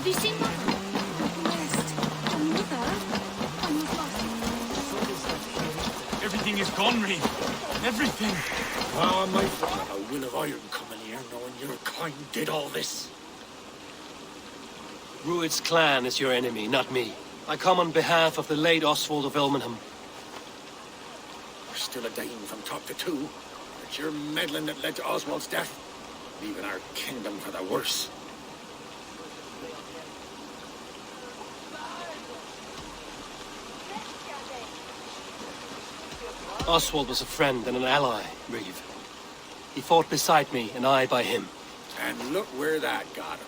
Have you seen my nest? The mother? Everything is gone, Reeve. Everything. Ah, my friend, a will of iron coming here, knowing your kind did all this. Rued's clan is your enemy, not me. I come on behalf of the late Oswald of Ilmenham. We're still a dame from top to two. It's your meddling that led to Oswald's death, leaving our kingdom for the worse. Oswald was a friend and an ally, Reeve. He fought beside me, and I by him. And look where that got him.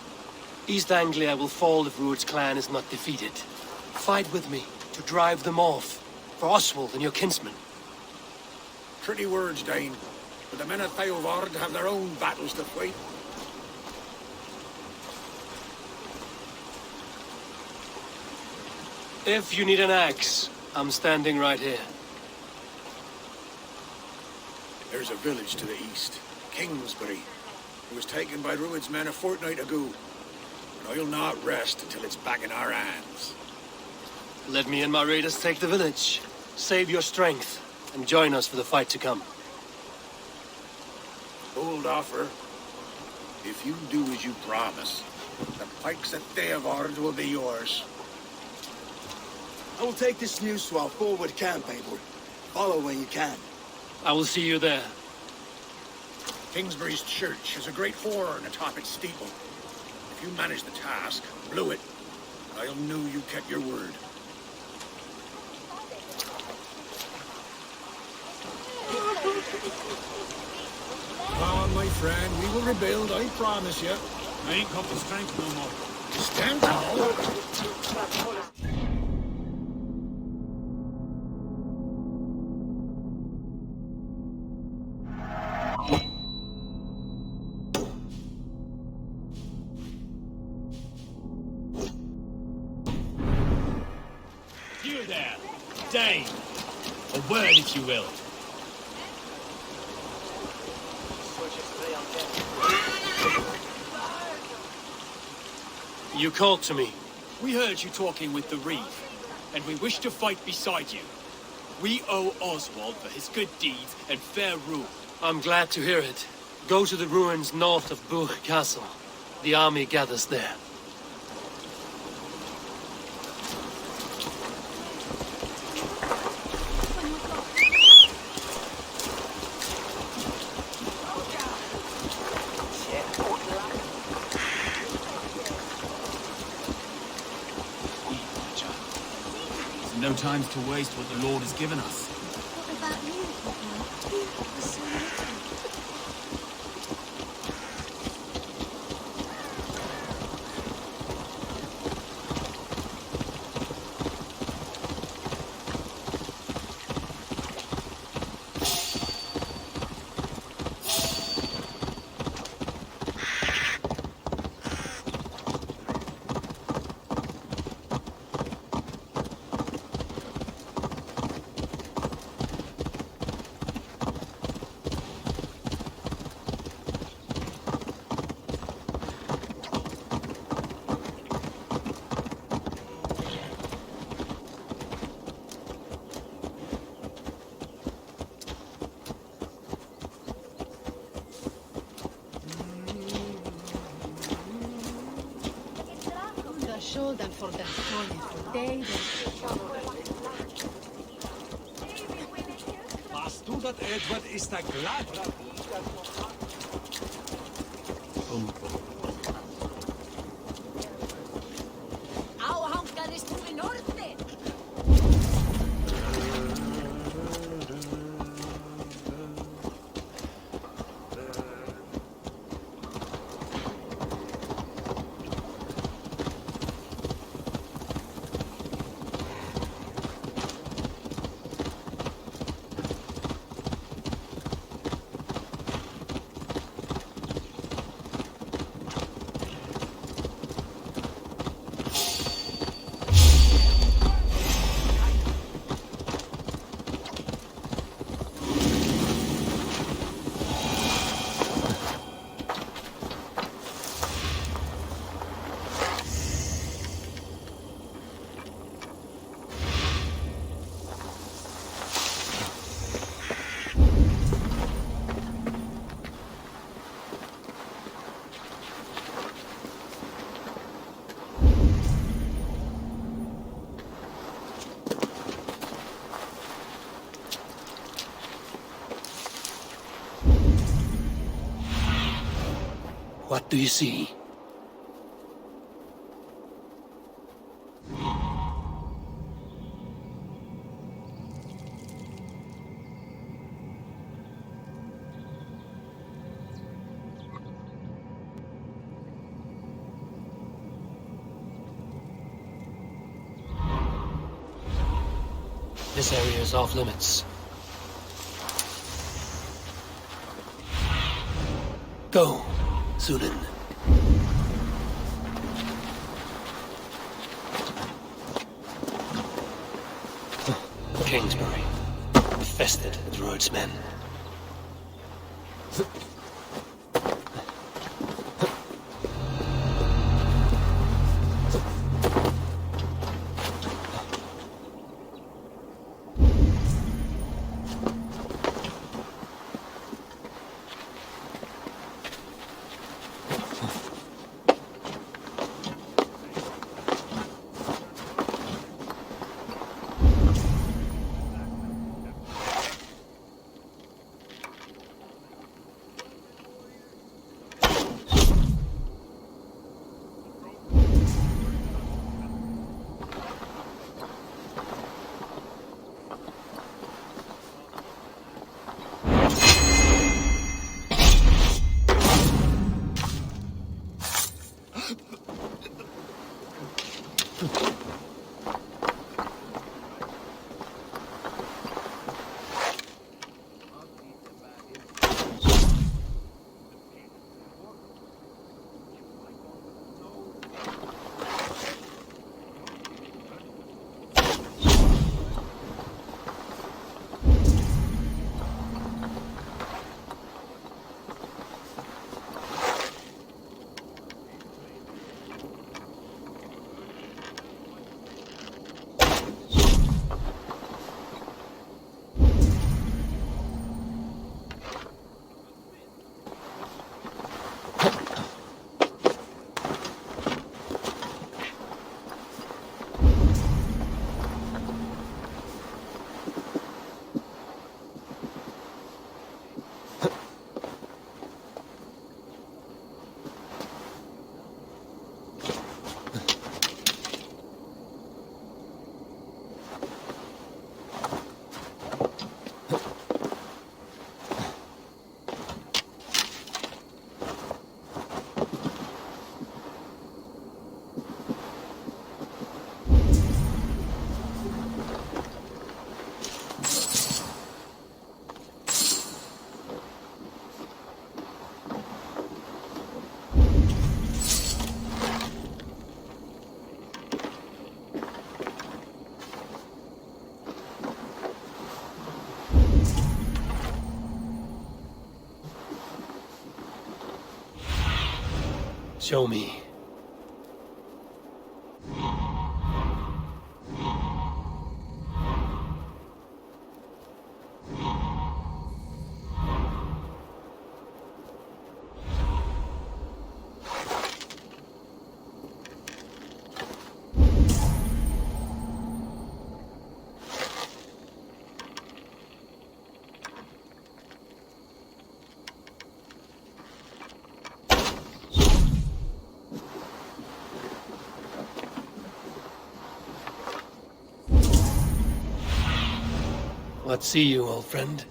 East Anglia will fall if Rued's clan is not defeated. Fight with me to drive them off, for Oswald and your kinsmen. Pretty words, Dane. But the men of Theovard have their own battles to fight. If you need an axe, I'm standing right here. There's a village to the east, Kingsbury. It was taken by Rued's men a fortnight ago. And I'll not rest until it's back in our hands. Let me and my raiders take the village. Save your strength, and join us for the fight to come. Bold offer. If you do as you promise, the pikes at Theovard will be yours. I will take this news to our forward camp, Abel. Follow when you can. I will see you there. Kingsbury's church has a great horn atop its steeple. If you manage the task, blew it, I'll know you kept your word. Ah, my friend, we will rebuild, I promise you. I ain't got the strength no more. Stand tall. You there, Dane. A word, if you will. You called to me. We heard you talking with the Reeve, and we wish to fight beside you. We owe Oswald for his good deeds and fair rule. I'm glad to hear it. Go to the ruins north of Burg Castle. The army gathers there. No times to waste what the Lord has given us. What about you, Papa? You were so little. Shoulder for the story for days. Hast du dat Edward is da glatt? Au hankarist þú í norði? What do you see? This area is off limits. Go, Sunan. Kingsbury, infested with Rued's men. Show me. What see you, old friend?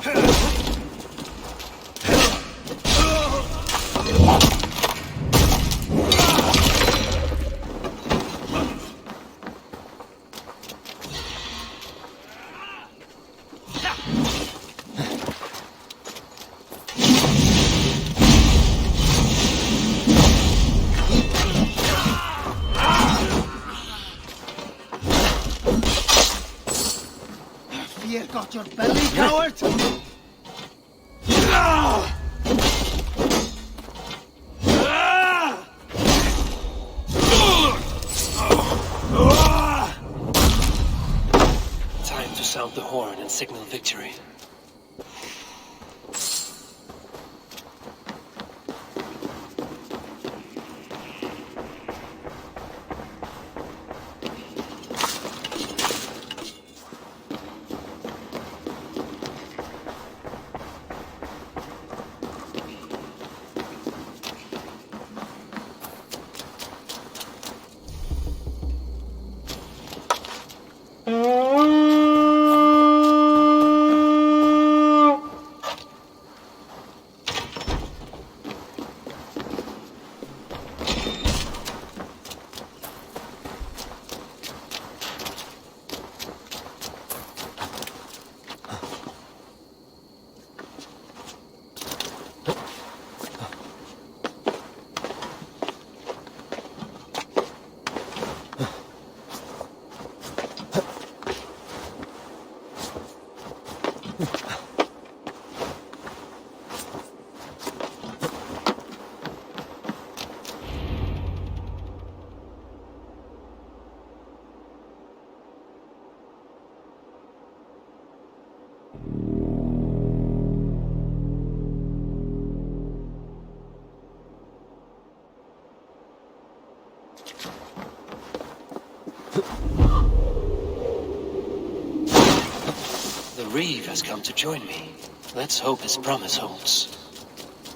Fear got your belly, coward! Time to sound the horn and signal victory. The Reeve has come to join me. Let's hope his promise holds.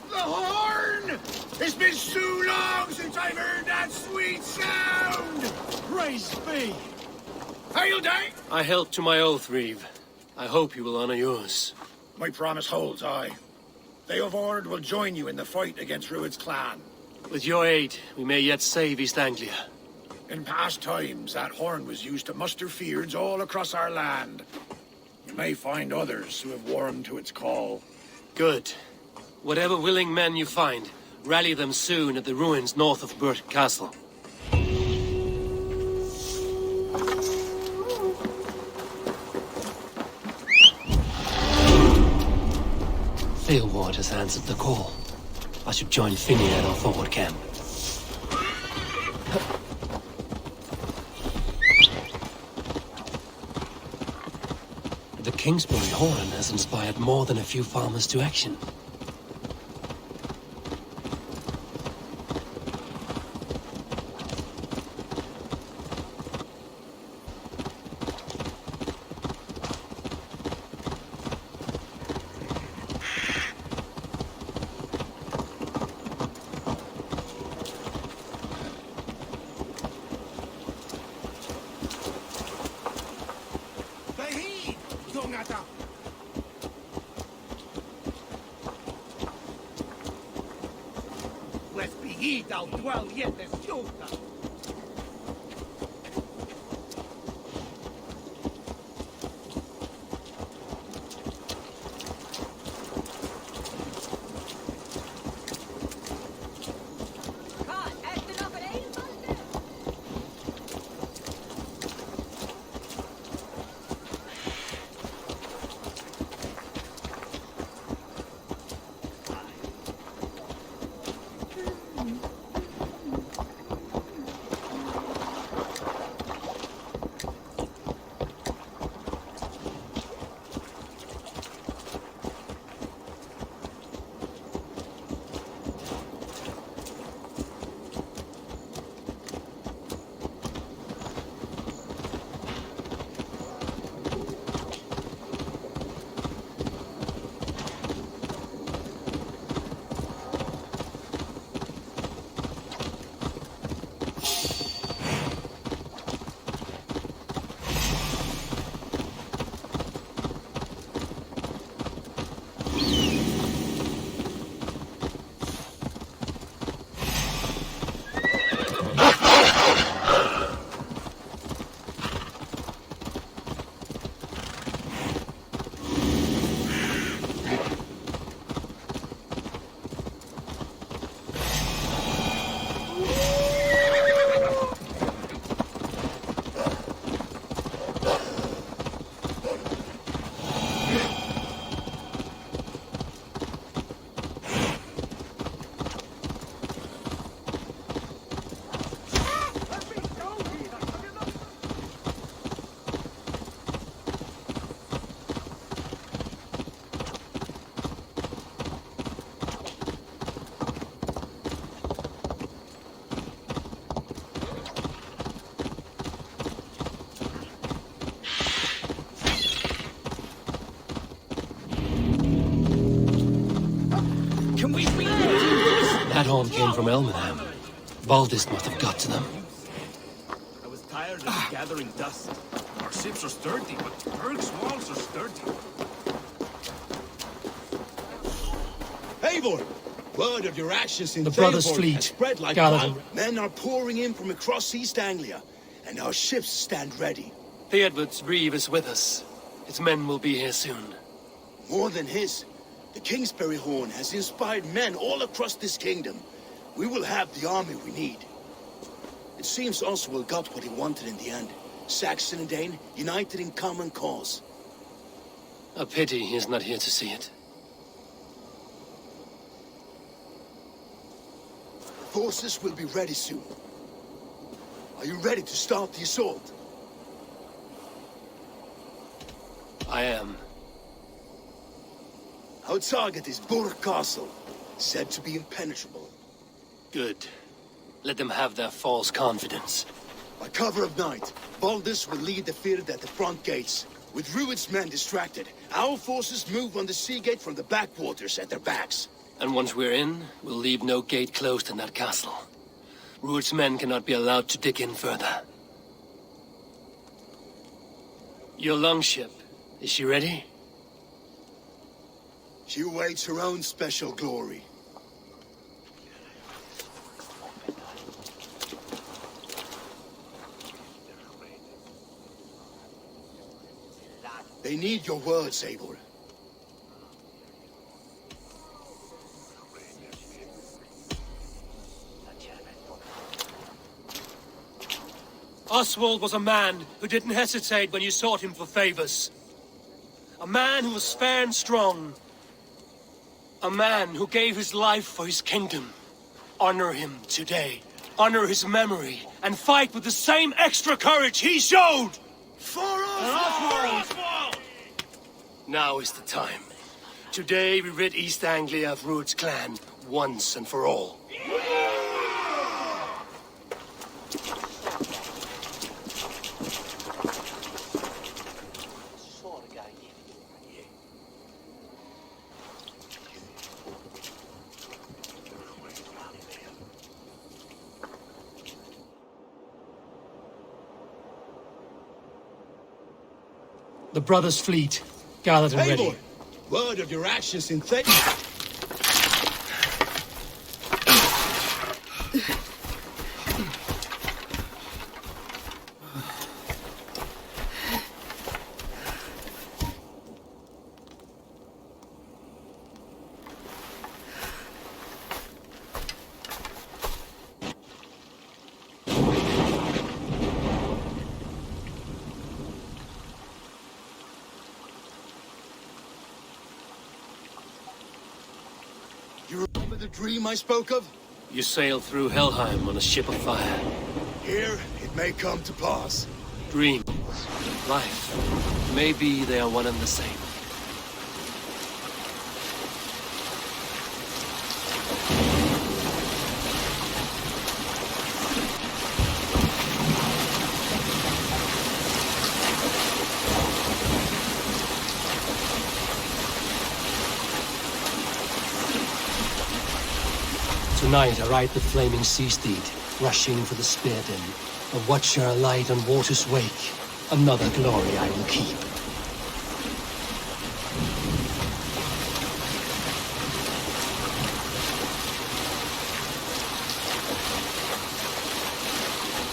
The horn! It's been so long since I've heard that sweet sound! Praise be! Hail day! I held to my oath, Reeve. I hope you will honor yours. My promise holds, aye. They of Ord will join you in the fight against Rued's clan. With your aid, we may yet save East Anglia. In past times, that horn was used to muster fyrds all across our land. You may find others who have warmed to its call. Good. Whatever willing men you find, rally them soon at the ruins north of Burt Castle. Theelward has answered the call. I should join Finney at our forward camp. The Kingsbury horn has inspired more than a few farmers to action. Can we be... That horn came from Elmenham. Baldist must have got to them. I was tired of gathering dust. Our ships are sturdy, but Berg's walls are sturdy. Eivor! Word of your actions in The brothers' Theoborg fleet has spread like gathered. wildfire. Men are pouring in from across East Anglia, and our ships stand ready. Theodward's reeve is with us. His men will be here soon. More than his, the Kingsbury Horn has inspired men all across this kingdom. We will have the army we need. It seems Oswald got what he wanted in the end. Saxon and Dane united in common cause. A pity he's not here to see it. Forces will be ready soon. Are you ready to start the assault? I am. Our target is Burg Castle, said to be impenetrable. Good. Let them have their false confidence. By cover of night, Baldus will lead the field at the front gates. With Rued's men distracted, our forces move on the sea gate from the backwaters at their backs. And once we're in, we'll leave no gate closed in that castle. Rued's men cannot be allowed to dig in further. Your longship, is she ready? She awaits her own special glory. They need your words, Eivor. Oswald was a man who didn't hesitate when you sought him for favors. A man who was fair and strong. A man who gave his life for his kingdom. Honor him today. Honor his memory. And fight with the same extra courage he showed! For Oswald! Now is the time. Today we rid East Anglia of Rued's clan, once and for all. The brothers' fleet, gathered and ready. Eivor! Word of your actions in You remember the dream I spoke of? You sail through Helheim on a ship of fire. Here, it may come to pass. Dream. Life. Maybe they are one and the same. Tonight I ride the flaming sea steed, rushing for the spear den. A watcher alight on water's wake. Another glory I will keep.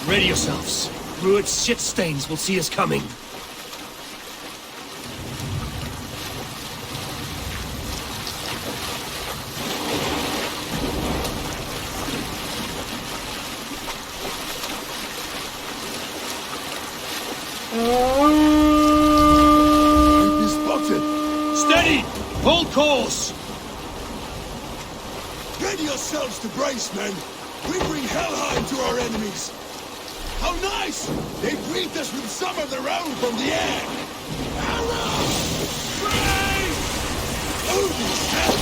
Ready yourselves. Rued's shit stains will see us coming. We've been spotted! Steady! Hold course! Ready yourselves to brace, men! We bring Helheim to our enemies! How nice! They greet us with some of their own from the air! Arrows! Brave! Odin's help!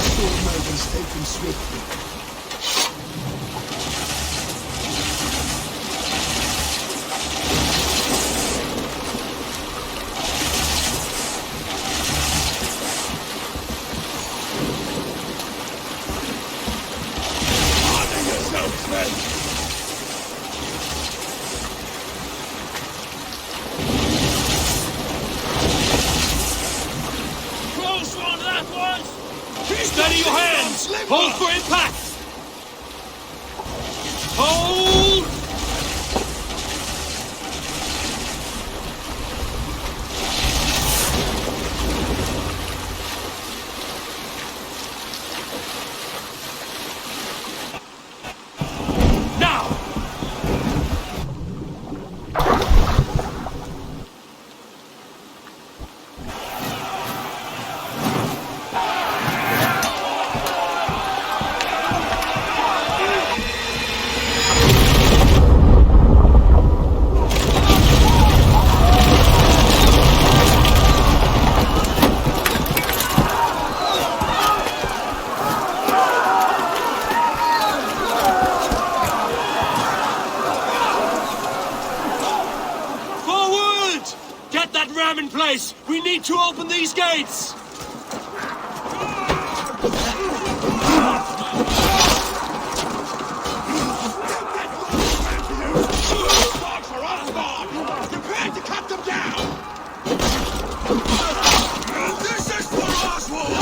Storm is taken swiftly. Steady your hands! Hold for impact! Hold! Now! Get that ram in place! We need to open these gates! Prepare to cut them down! This is for Oswald!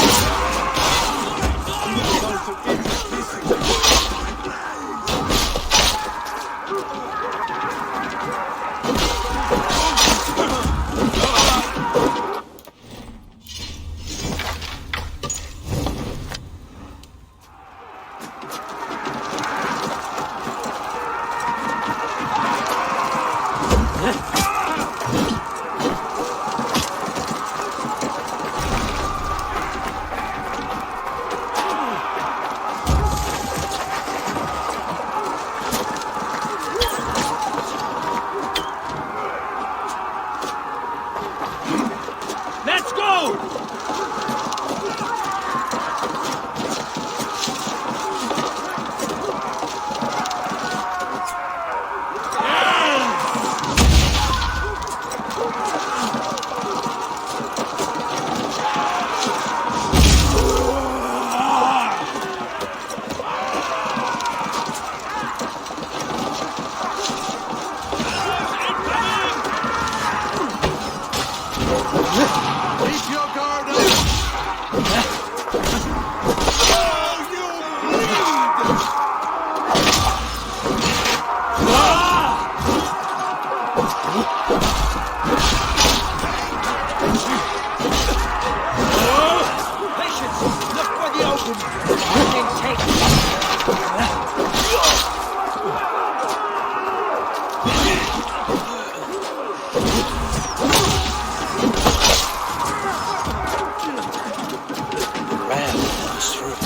Let's go! Keep your guard up! Oh, you bleed! Patience! Look for the open! Then take Ram goes through.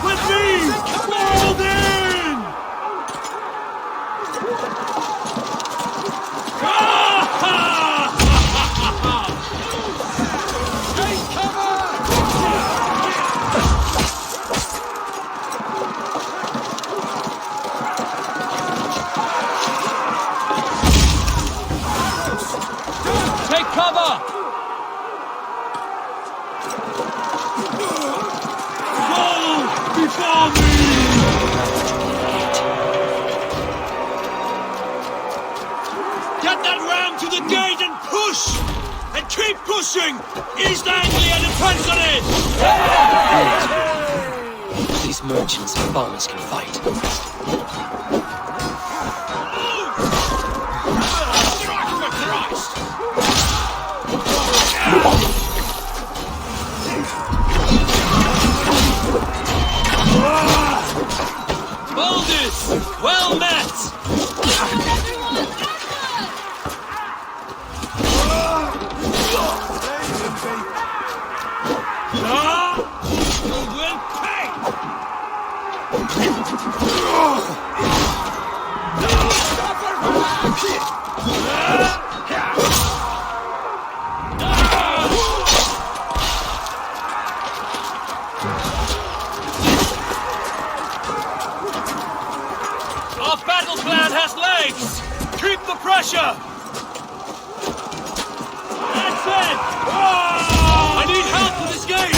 With me! Fold in! Take cover! Take cover! Go before me! Get that ram to the gate and push! And keep pushing! East Anglia depends on it! These merchants and farmers can fight. Baldus! Well met! You will pay! rival clan has legs! Keep the pressure! That's it! I need help with this game!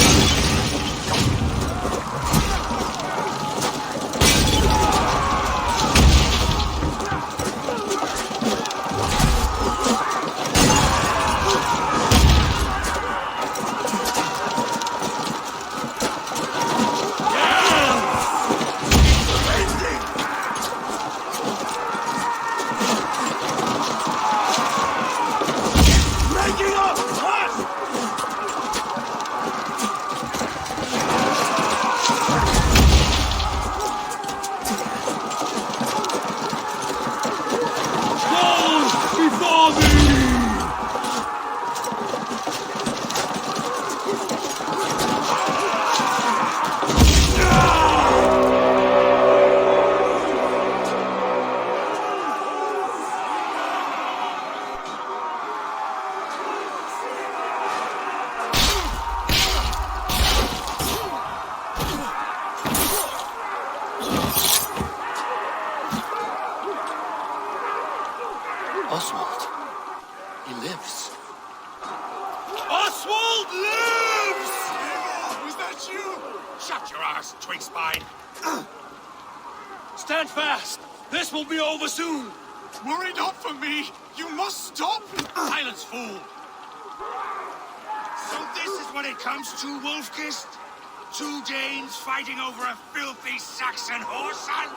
Oswald. He lives. Oswald lives! Was that you? Shut your ass, twig spine. Stand fast! This will be over soon! Worry not for me. You must stop. Silence, fool. So this is what it comes to, Wolfkist? 2 Danes fighting over a filthy Saxon whoreson?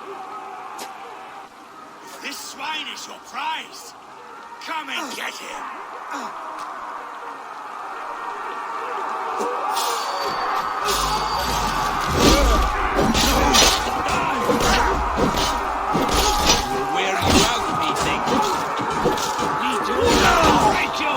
If this swine is your prize, come and get him. We'll wear you out, methinks. Need to break you!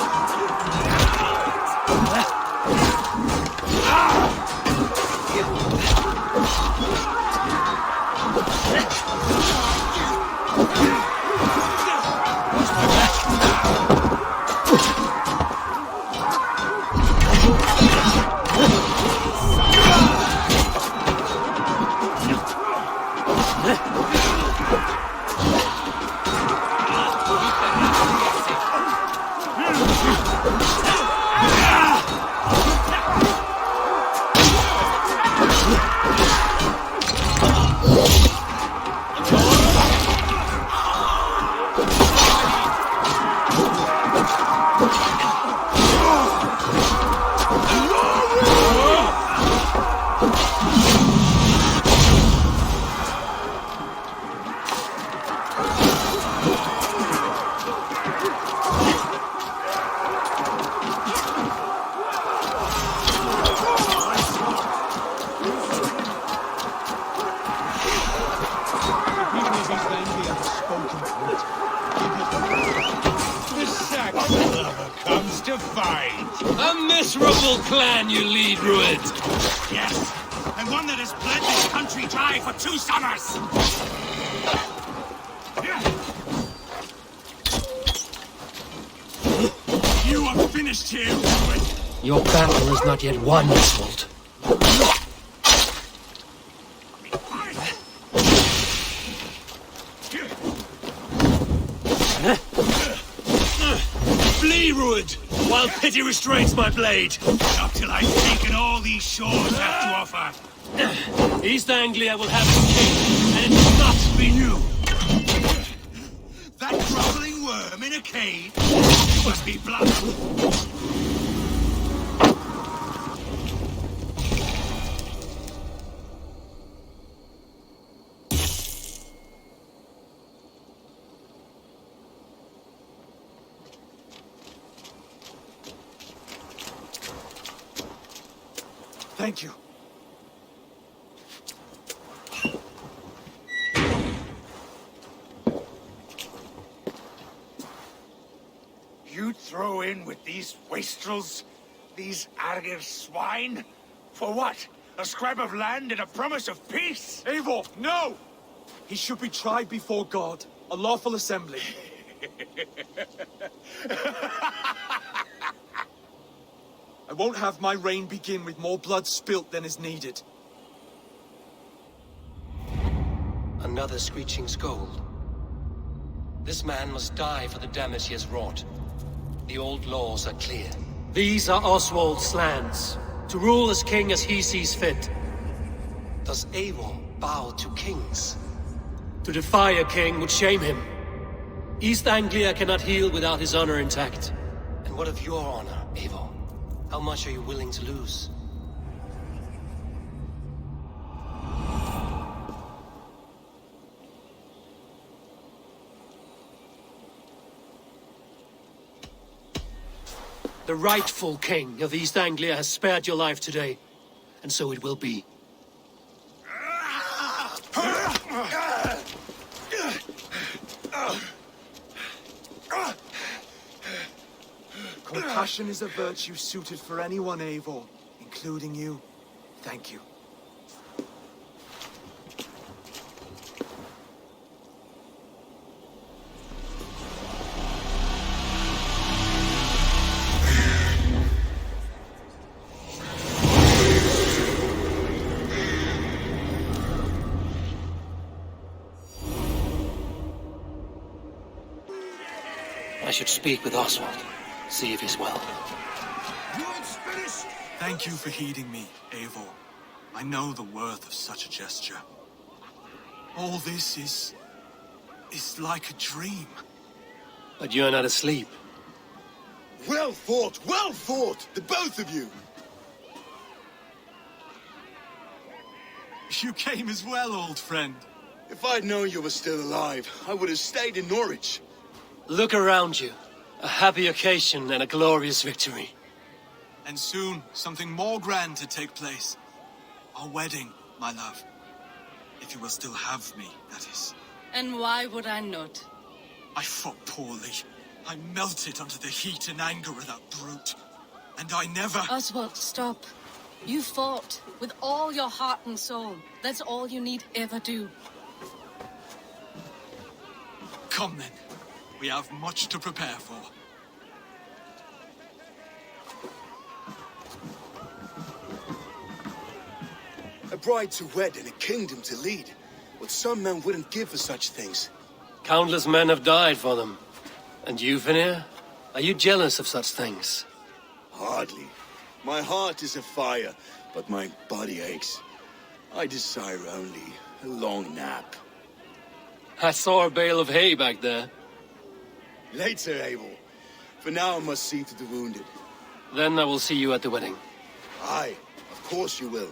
A miserable clan you lead, Rued. Yes, and one that has bled this country dry for 2 summers. You are finished here, Rued. Your battle is not yet won, Oswald. Flee, Rued, while pity restrains my blade. Not till I've taken all these shores have to offer. East Anglia will have its king, and it will not be you. That groveling worm in a cave must be blood. Thank you. You throw in with these wastrels, these Argir swine? For what? A scrap of land and a promise of peace? Eivor, no! He should be tried before God, a lawful assembly. I won't have my reign begin with more blood spilt than is needed. Another screeching scold. This man must die for the damage he has wrought. The old laws are clear. These are Oswald's lands, to rule as king as he sees fit. Does Eivor bow to kings? To defy a king would shame him. East Anglia cannot heal without his honor intact. And what of your honor, Eivor? How much are you willing to lose? The rightful king of East Anglia has spared your life today, and so it will be. Compassion is a virtue suited for anyone, Eivor, including you. Thank you. I should speak with Oswald, see if he's well. Thank you for heeding me, Eivor. I know the worth of such a gesture. All this is like a dream. But you're not asleep. Well fought, the both of you. You came as well, old friend. If I'd known you were still alive, I would have stayed in Norwich. Look around you. A happy occasion and a glorious victory. And soon, something more grand to take place. Our wedding, my love. If you will still have me, that is. And why would I not? I fought poorly. I melted under the heat and anger of that brute. And I never... Oswald, stop. You fought with all your heart and soul. That's all you need ever do. Come then. We have much to prepare for. A bride to wed and a kingdom to lead. What some men wouldn't give for such things. Countless men have died for them. And you, Vanir? Are you jealous of such things? Hardly. My heart is afire, but my body aches. I desire only a long nap. I saw a bale of hay back there. Later, Abel. For now, I must see to the wounded. Then I will see you at the wedding. Aye, of course you will.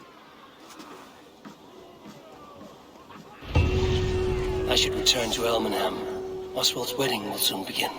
I should return to Elmenham. Oswald's wedding will soon begin.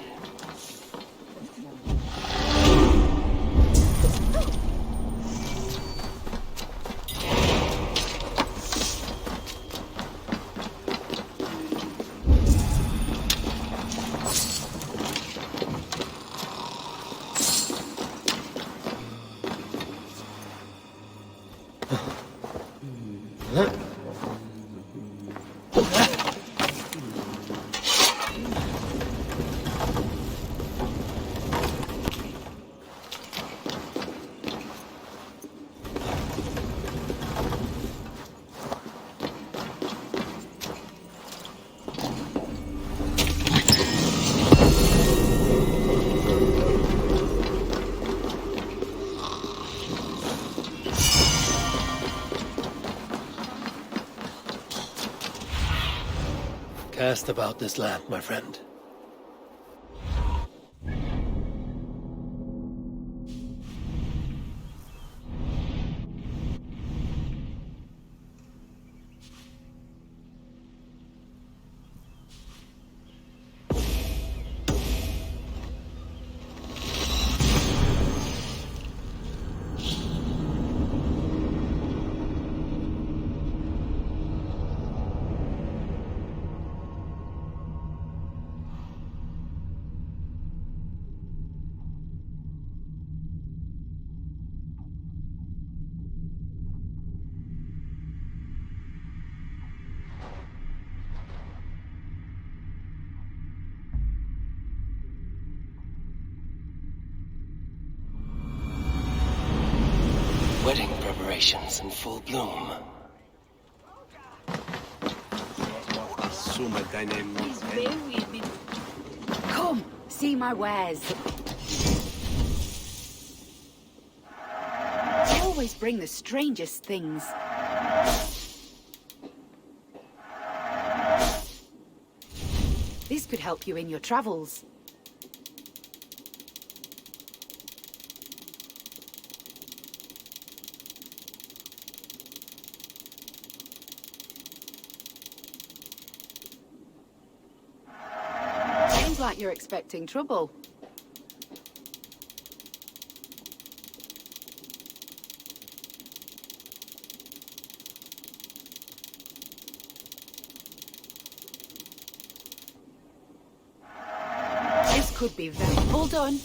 Cast about this land, my friend. Wedding preparations in full bloom. He's very weird. Come, see my wares. They always bring the strangest things. This could help you in your travels. Seems like you're expecting trouble. This could be very... All done.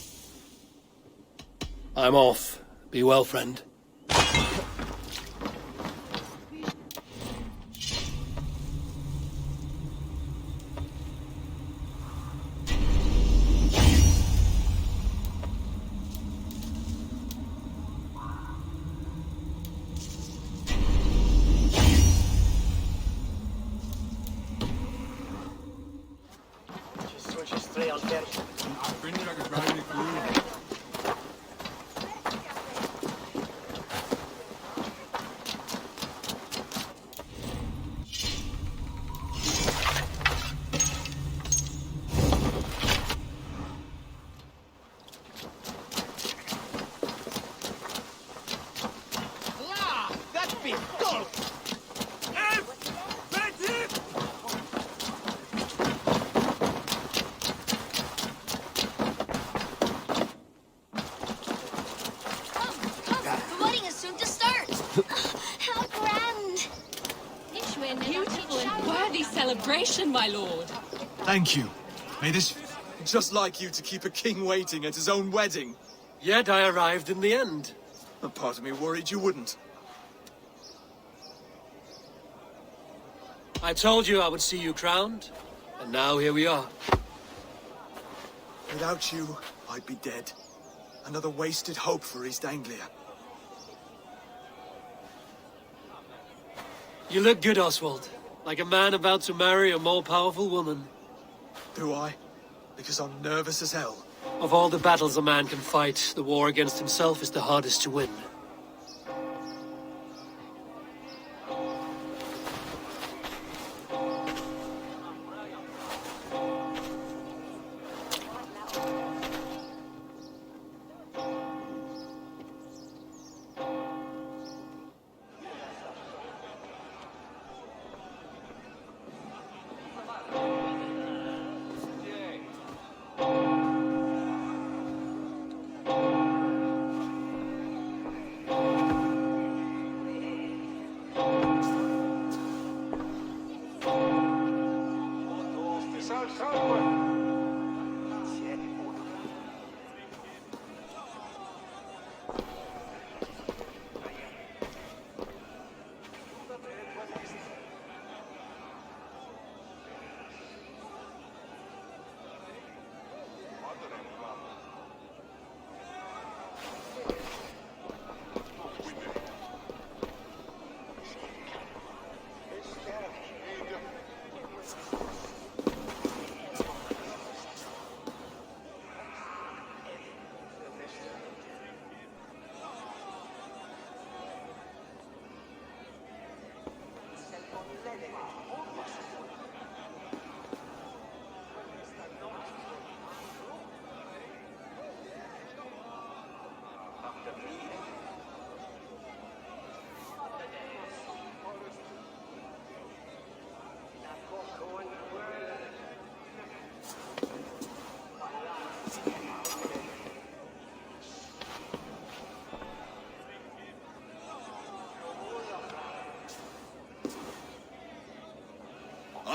I'm off. Be well, friend. The wedding is soon to start. How grand! Beautiful and worthy celebration, my lord. Thank you. May this... Just like you to keep a king waiting at his own wedding. Yet I arrived in the end. A part of me worried you wouldn't. I told you I would see you crowned, and now here we are. Without you, I'd be dead. Another wasted hope for East Anglia. You look good, Oswald. Like a man about to marry a more powerful woman. Do I? Because I'm nervous as hell. Of all the battles a man can fight, the war against himself is the hardest to win.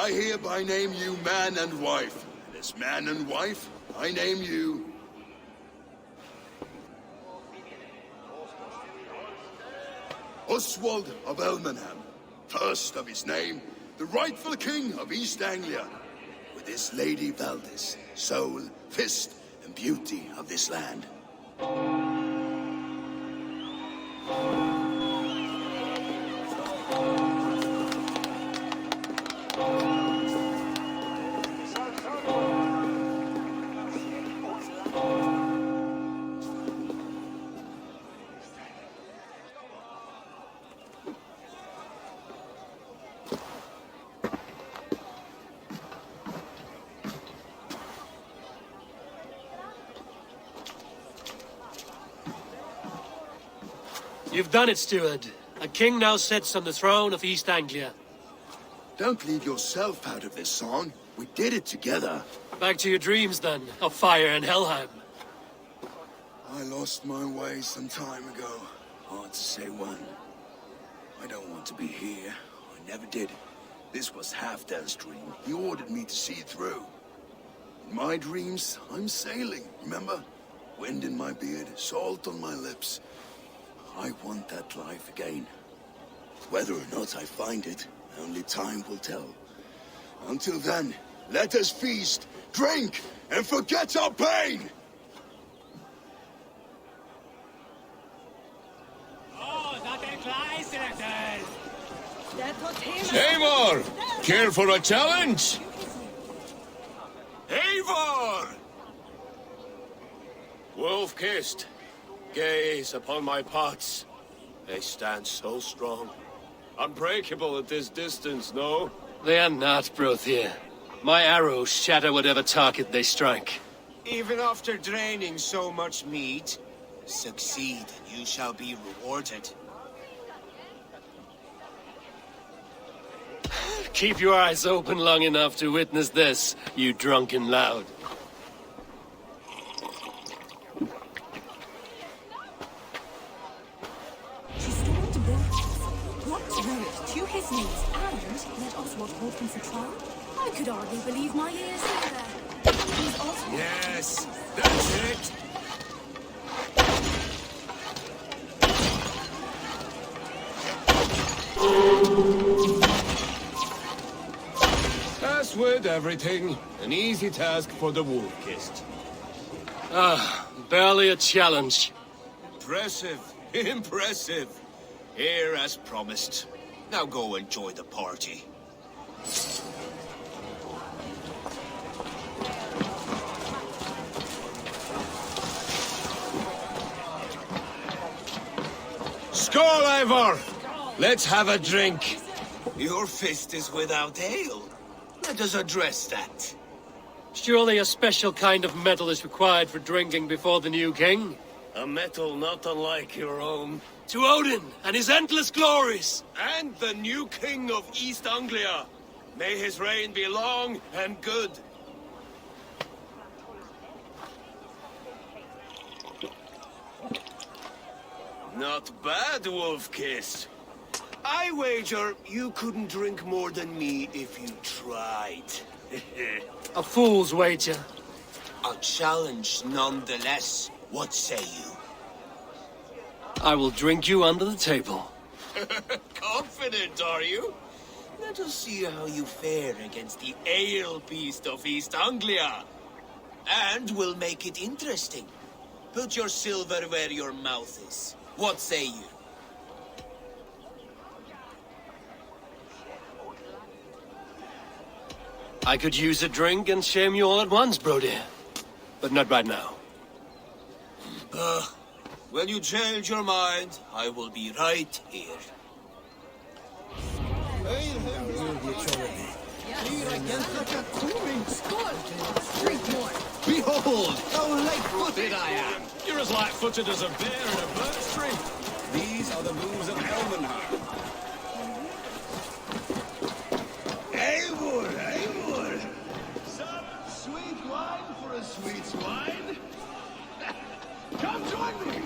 I hereby name you man and wife. And as man and wife, I name you... Oswald of Elmenham, first of his name, the rightful king of East Anglia, with this Lady Valdis, soul, fist, and beauty of this land. You've done it, steward. A king now sits on the throne of East Anglia. Don't leave yourself out of this song. We did it together. Back to your dreams, then, of fire and Helheim. I lost my way some time ago. Hard to say when. I don't want to be here. I never did. This was Halfdan's dream. He ordered me to see through. In my dreams, I'm sailing, remember? Wind in my beard, salt on my lips. I want that life again. Whether or not I find it, only time will tell. Until then, let us feast, drink, and forget our pain! Eivor! Care for a challenge? Eivor! Wolf-kissed, gaze upon my pots. They stand so strong. Unbreakable at this distance, no? They are not, Brothir. My arrows shatter whatever target they strike. Even after draining so much meat, succeed and you shall be rewarded. Keep your eyes open long enough to witness this, you drunken loud. She stormed to Bilkis, blocked Rorik to his knees, and let Oswald hold him for trial. I could hardly believe my ears either. He's Oswald. Yes, that's it. As with everything, an easy task for the wolf-kissed. Barely a challenge. Impressive, impressive. Here as promised. Now go enjoy the party. Skål, Eivor! Let's have a drink. Your fist is without ale. Let us address that. Surely a special kind of metal is required for drinking before the new king? A metal not unlike your own. To Odin and his endless glories! And the new king of East Anglia. May his reign be long and good. Not bad, Wolf-Kiss. I wager you couldn't drink more than me if you tried. A fool's wager. A challenge nonetheless. What say you? I will drink you under the table. Confident, are you? Let us see how you fare against the ale beast of East Anglia. And we'll make it interesting. Put your silver where your mouth is. What say you? I could use a drink and shame you all at once, Brody. But not right now. When you change your mind, I will be right here. Behold, how light-footed I am! You're as light-footed as a bear in a birch tree. These are the moves of Elmenhar. Eivor, Eivor! Some sweet wine for a sweet swine? Come join me!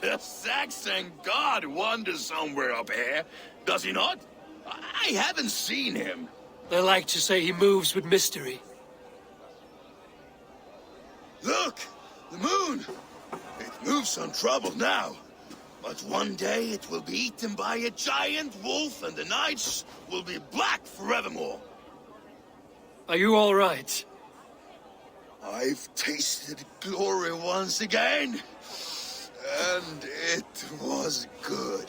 The Saxon god wanders somewhere up here, does he not? I haven't seen him. They like to say he moves with mystery. Look! The moon! It moves some trouble now. But one day it will be eaten by a giant wolf and the nights will be black forevermore. Are you all right? I've tasted glory once again. And it was good.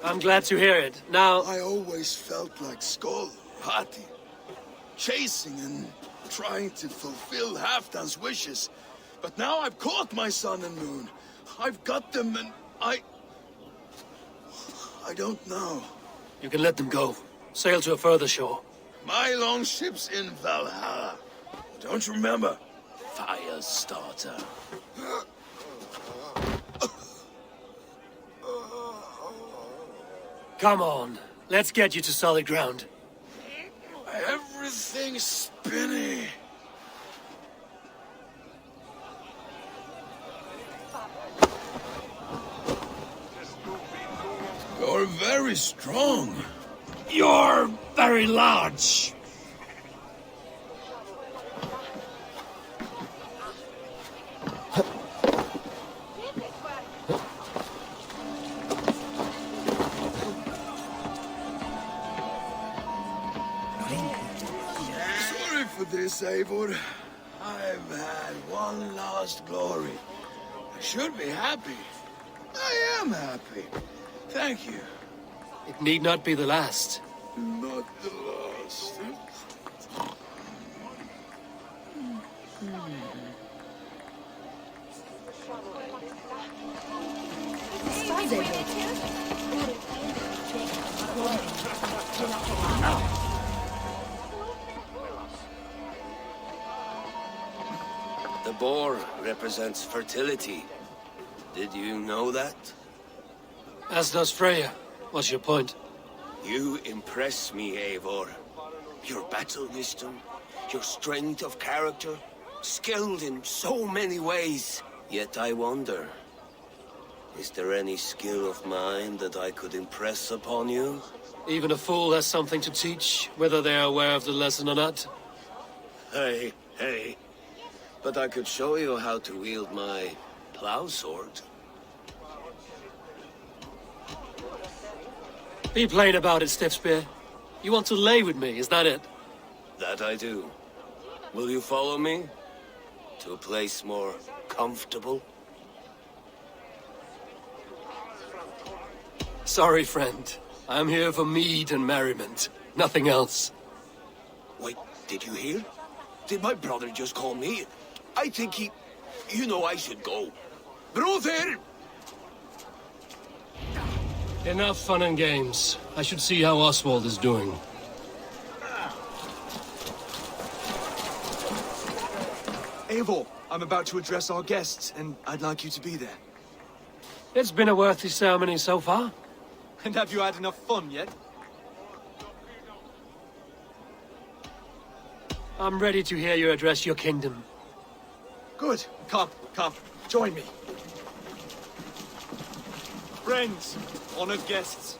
I'm glad to hear it. Now... I always felt like Skoll, Hati, chasing and trying to fulfill Halfdan's wishes. But now I've caught my sun and moon. I've got them and I don't know. You can let them go. Sail to a further shore. My longship's in Valhalla. Don't you remember? Fire starter. Come on. Let's get you to solid ground. Everything's spinny. You're very strong. You're very large. Sorry for this, Eivor. I've had one last glory. I should be happy. I am happy. Thank you. It need not be the last. Not the last. Spies over. The boar represents fertility. Did you know that? As does Freya. What's your point? You impress me, Eivor. Your battle wisdom, your strength of character, skilled in so many ways. Yet I wonder, is there any skill of mine that I could impress upon you? Even a fool has something to teach, whether they are aware of the lesson or not. Hey. But I could show you how to wield my plow sword. Be plain about it, Stiffspear. You want to lay with me, is that it? That I do. Will you follow me? To a place more comfortable? Sorry, friend. I'm here for mead and merriment. Nothing else. Wait, did you hear? Did my brother just call me? I think he... You know I should go. Brother! Enough fun and games. I should see how Oswald is doing. Eivor, I'm about to address our guests, and I'd like you to be there. It's been a worthy ceremony so far. And have you had enough fun yet? I'm ready to hear you address your kingdom. Good. Come. Join me. Friends, honored guests,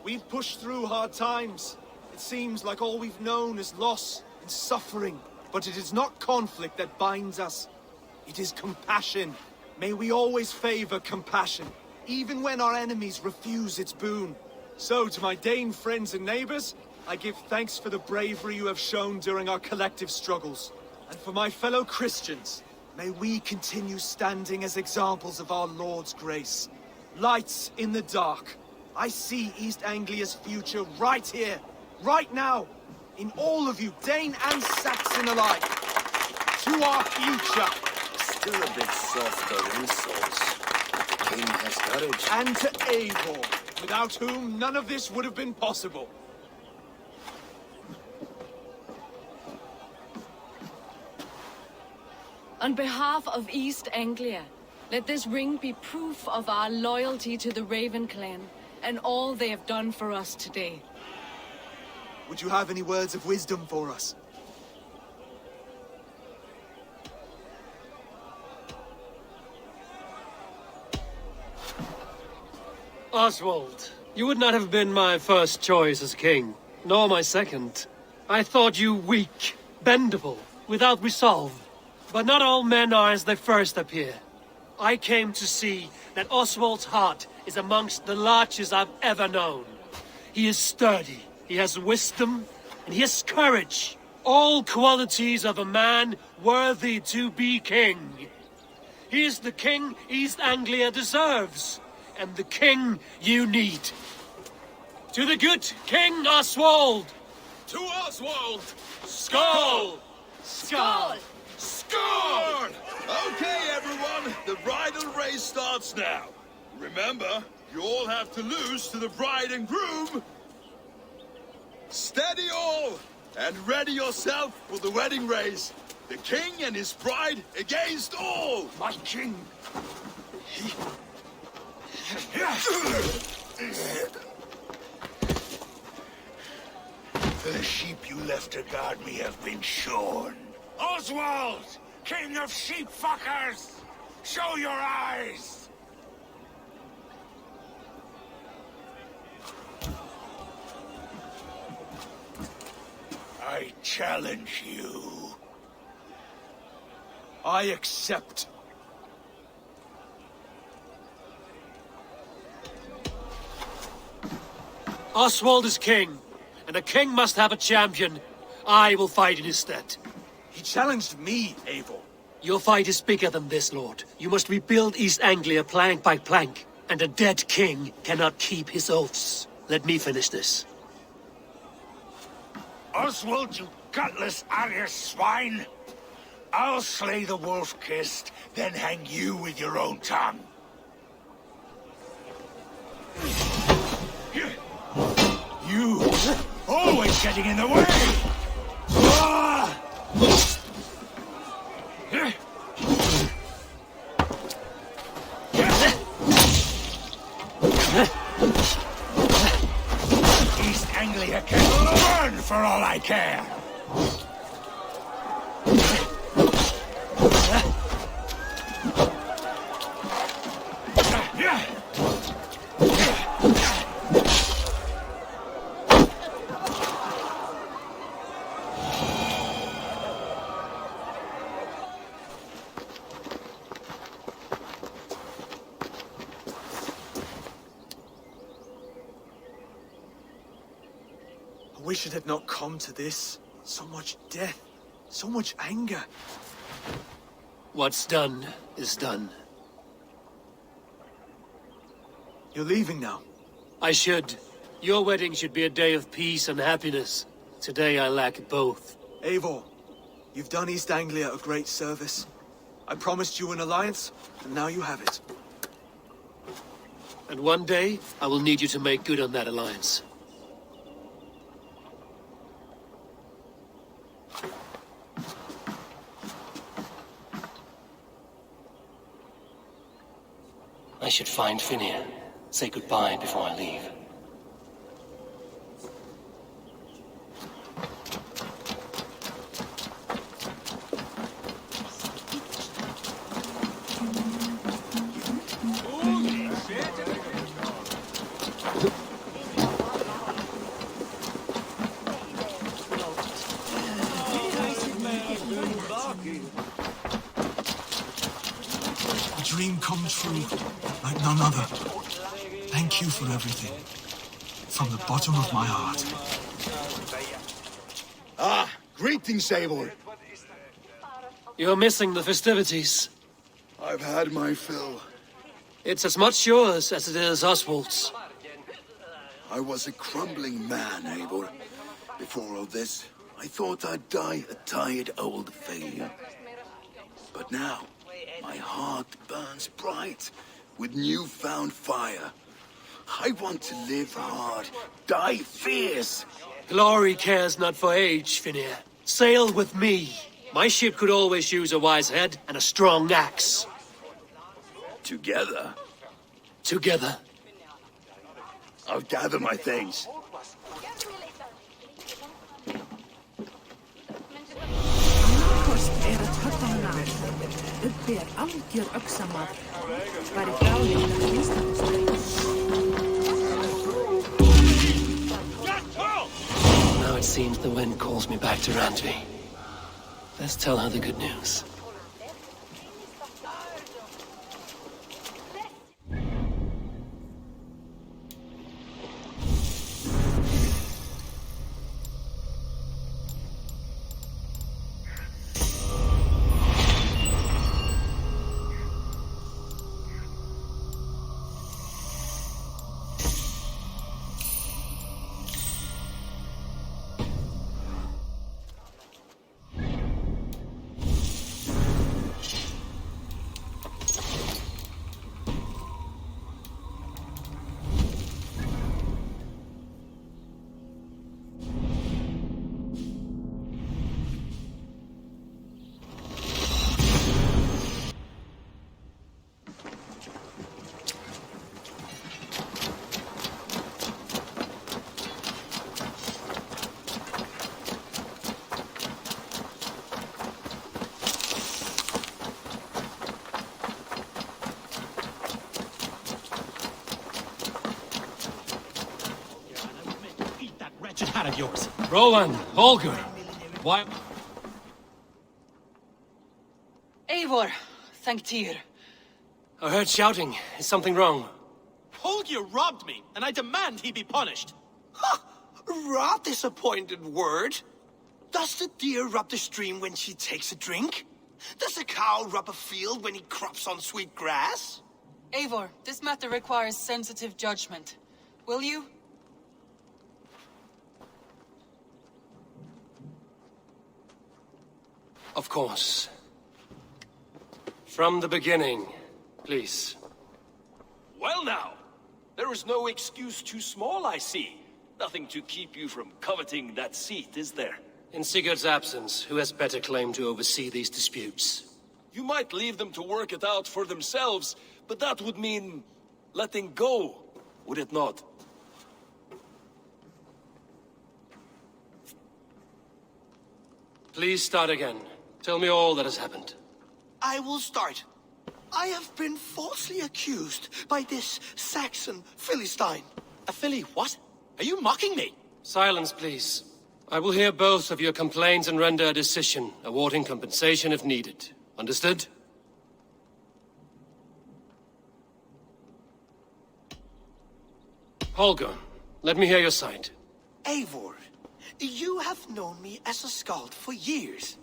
we've pushed through hard times. It seems like all we've known is loss and suffering. But it is not conflict that binds us. It is compassion. May we always favor compassion, even when our enemies refuse its boon. So, to my Dane friends and neighbors, I give thanks for the bravery you have shown during our collective struggles. And for my fellow Christians, may we continue standing as examples of our Lord's grace. Lights in the dark. I see East Anglia's future right here, right now, in all of you, Dane and Saxon alike. To our future. Still a bit soft on insults. The king has courage. And to Eivor, without whom none of this would have been possible. On behalf of East Anglia, let this ring be proof of our loyalty to the Raven clan and all they have done for us today. Would you have any words of wisdom for us? Oswald, you would not have been my first choice as king, nor my second. I thought you weak, bendable, without resolve. But not all men are as they first appear. I came to see that Oswald's heart is amongst the largest I've ever known. He is sturdy, he has wisdom, and he has courage. All qualities of a man worthy to be king. He is the king East Anglia deserves, and the king you need. To the good King Oswald! To Oswald! Skull! Skål! Score! Okay, everyone, the bridal race starts now. Remember, you all have to lose to the bride and groom. Steady all, and ready yourself for the wedding race. The king and his bride against all. My king. The sheep you left to guard me have been shorn. Oswald! King of sheep fuckers! Show your eyes! I challenge you. I accept. Oswald is king, and a king must have a champion. I will fight in his stead. He challenged me, Eivor. Your fight is bigger than this, Lord. You must rebuild East Anglia plank by plank, and a dead king cannot keep his oaths. Let me finish this. Oswald, you gutless Irish swine! I'll slay the wolf-kissed, then hang you with your own tongue. You! Always getting in the way! Ah! East Anglia can burn for all I care! I wish it had not come to this. So much death, so much anger. What's done is done. You're leaving now. I should. Your wedding should be a day of peace and happiness. Today I lack both. Eivor, you've done East Anglia a great service. I promised you an alliance, and now you have it. And one day, I will need you to make good on that alliance. I should find Finir. Say goodbye before I leave. A dream come true, like none other. Thank you for everything. From the bottom of my heart. Ah, greetings, Eivor. You're missing the festivities. I've had my fill. It's as much yours as it is Oswald's. I was a crumbling man, Eivor. Before all this, I thought I'd die a tired old failure. But now, my heart burns bright with newfound fire. I want to live hard, die fierce. Glory cares not for age, Finir. Sail with me. My ship could always use a wise head and a strong axe. Together, Together. I'll gather my things. Kost att hötta hennar. Uppi algjör öxamar. Væri bráðið að Now it seems the wind calls me back to Randvi. Let's tell her the good news. wretched hat of yours. Rowan, Holger, why... Eivor, thank Tyr. I heard shouting. Is something wrong? Holger robbed me, and I demand he be punished. Ha! Raw disappointed word. Does the deer rub the stream when she takes a drink? Does a cow rub a field when he crops on sweet grass? Eivor, this matter requires sensitive judgment. Will you? Of course. From the beginning, please. Well now, there is no excuse too small, I see. Nothing to keep you from coveting that seat, is there? In Sigurd's absence, who has better claim to oversee these disputes? You might leave them to work it out for themselves, but that would mean letting go, would it not? Please start again. Tell me all that has happened. I will start. I have been falsely accused by this Saxon Philistine. A Philly what? Are you mocking me? Silence, please. I will hear both of your complaints and render a decision, awarding compensation if needed. Understood? Holger, let me hear your side. Eivor, you have known me as a skald for years.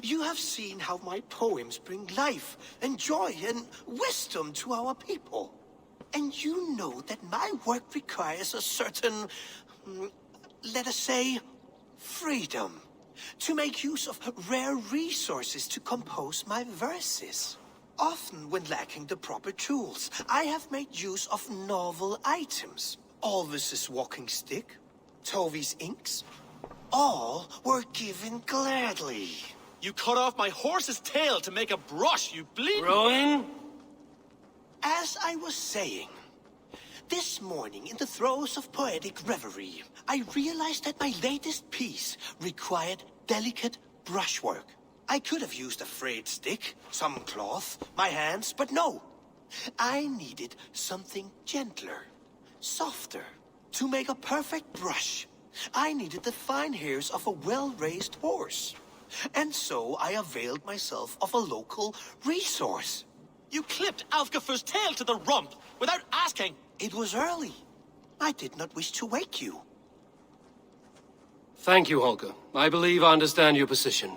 You have seen how my poems bring life and joy and wisdom to our people. And you know that my work requires a certain, let us say, freedom. To make use of rare resources to compose my verses. Often when lacking the proper tools, I have made use of novel items. Alvis's walking stick, Tovi's inks. All were given gladly. You cut off my horse's tail to make a brush, you bleed... Rowan? As I was saying, this morning in the throes of poetic reverie, I realized that my latest piece required delicate brushwork. I could have used a frayed stick, some cloth, my hands, but no. I needed something gentler, softer. To make a perfect brush, I needed the fine hairs of a well-raised horse. And so I availed myself of a local resource. You clipped Alfgafur's tail to the rump without asking. It was early. I did not wish to wake you. Thank you, Holger. I believe I understand your position.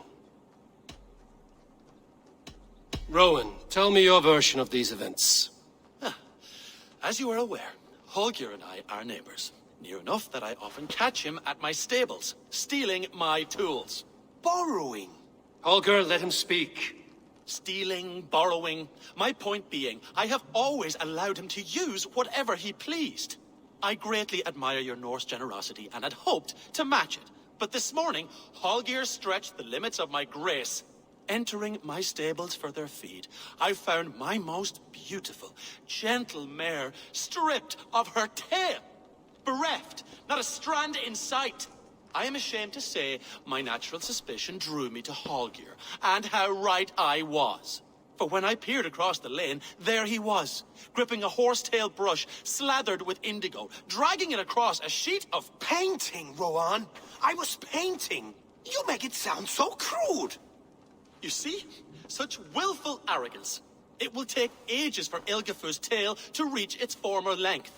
Rowan, tell me your version of these events. As you are aware, Holger and I are neighbors. Near enough that I often catch him at my stables, stealing my tools. Borrowing. Holger, let him speak. Stealing, borrowing. My point being, I have always allowed him to use whatever he pleased. I greatly admire your Norse generosity and had hoped to match it. But this morning, Holger stretched the limits of my grace. Entering my stables for their feed, I found my most beautiful, gentle mare stripped of her tail. Bereft, not a strand in sight. I am ashamed to say my natural suspicion drew me to Holger, and how right I was. For when I peered across the lane, there he was, gripping a horsetail brush slathered with indigo, dragging it across a sheet of... Painting, Rowan. I was painting. You make it sound so crude. You see? Such willful arrogance. It will take ages for Ilgafur's tail to reach its former length.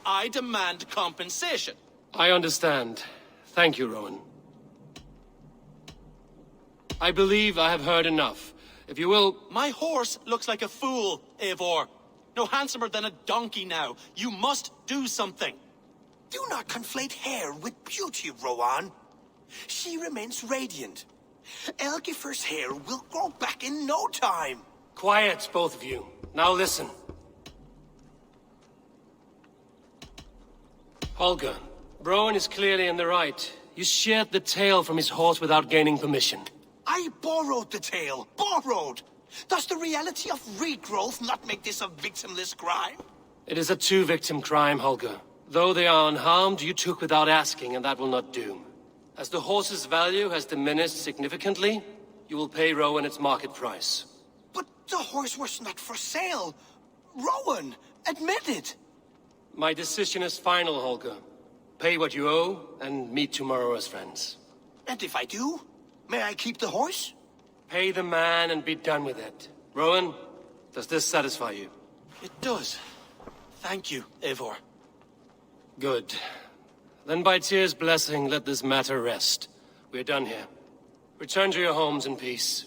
I demand compensation. I understand. Thank you, Rowan. I believe I have heard enough. If you will... My horse looks like a fool, Eivor. No handsomer than a donkey now. You must do something. Do not conflate hair with beauty, Rowan. She remains radiant. Elgifur's hair will grow back in no time. Quiet, both of you. Now listen. Holger, Rowan is clearly in the right. You sheared the tail from his horse without gaining permission. I borrowed the tail. Borrowed! Does the reality of regrowth not make this a victimless crime? It is a two-victim crime, Holger. Though they are unharmed, you took without asking, and that will not do. As the horse's value has diminished significantly, you will pay Rowan its market price. But the horse was not for sale. Rowan, admit it. My decision is final, Holger. pay what you owe, and meet tomorrow as friends. And if I do, may I keep the horse? Pay the man and be done with it. Rowan, does this satisfy you? It does. Thank you, Eivor. Good. Then by Tyr's blessing, let this matter rest. We're done here. Return to your homes in peace.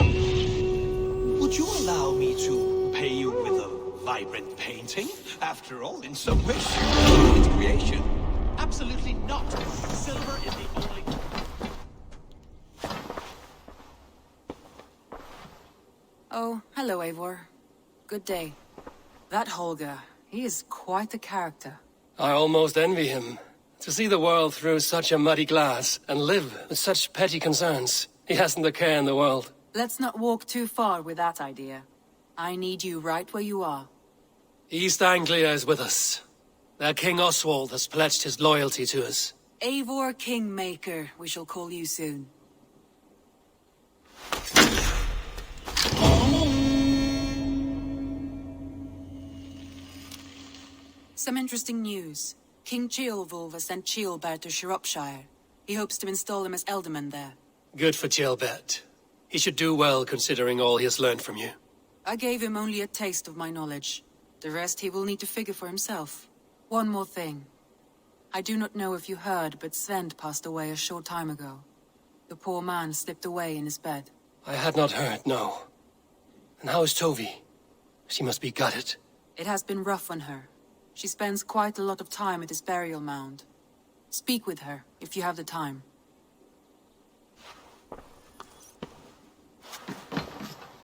Would you allow me to pay you with a vibrant painting? After all, in some ways, its creation. Absolutely not. Silver is the only... Oh, hello, Eivor. Good day. That Holger, he is quite the character. I almost envy him. To see the world through such a muddy glass, and live with such petty concerns. He hasn't a care in the world. Let's not walk too far with that idea. I need you right where you are. East Anglia is with us. Their King Oswald has pledged his loyalty to us. Eivor Kingmaker, we shall call you soon. Some interesting news. King Ceolwulf has sent Ceolbert to Shropshire. He hopes to install him as Ealdorman there. Good for Ceolbert. He should do well considering all he has learned from you. I gave him only a taste of my knowledge. The rest he will need to figure for himself. One more thing. I do not know if you heard, but Svend passed away a short time ago. The poor man slipped away in his bed. I had not heard, no. And how is Tovi? She must be gutted. It has been rough on her. She spends quite a lot of time at his burial mound. Speak with her, if you have the time.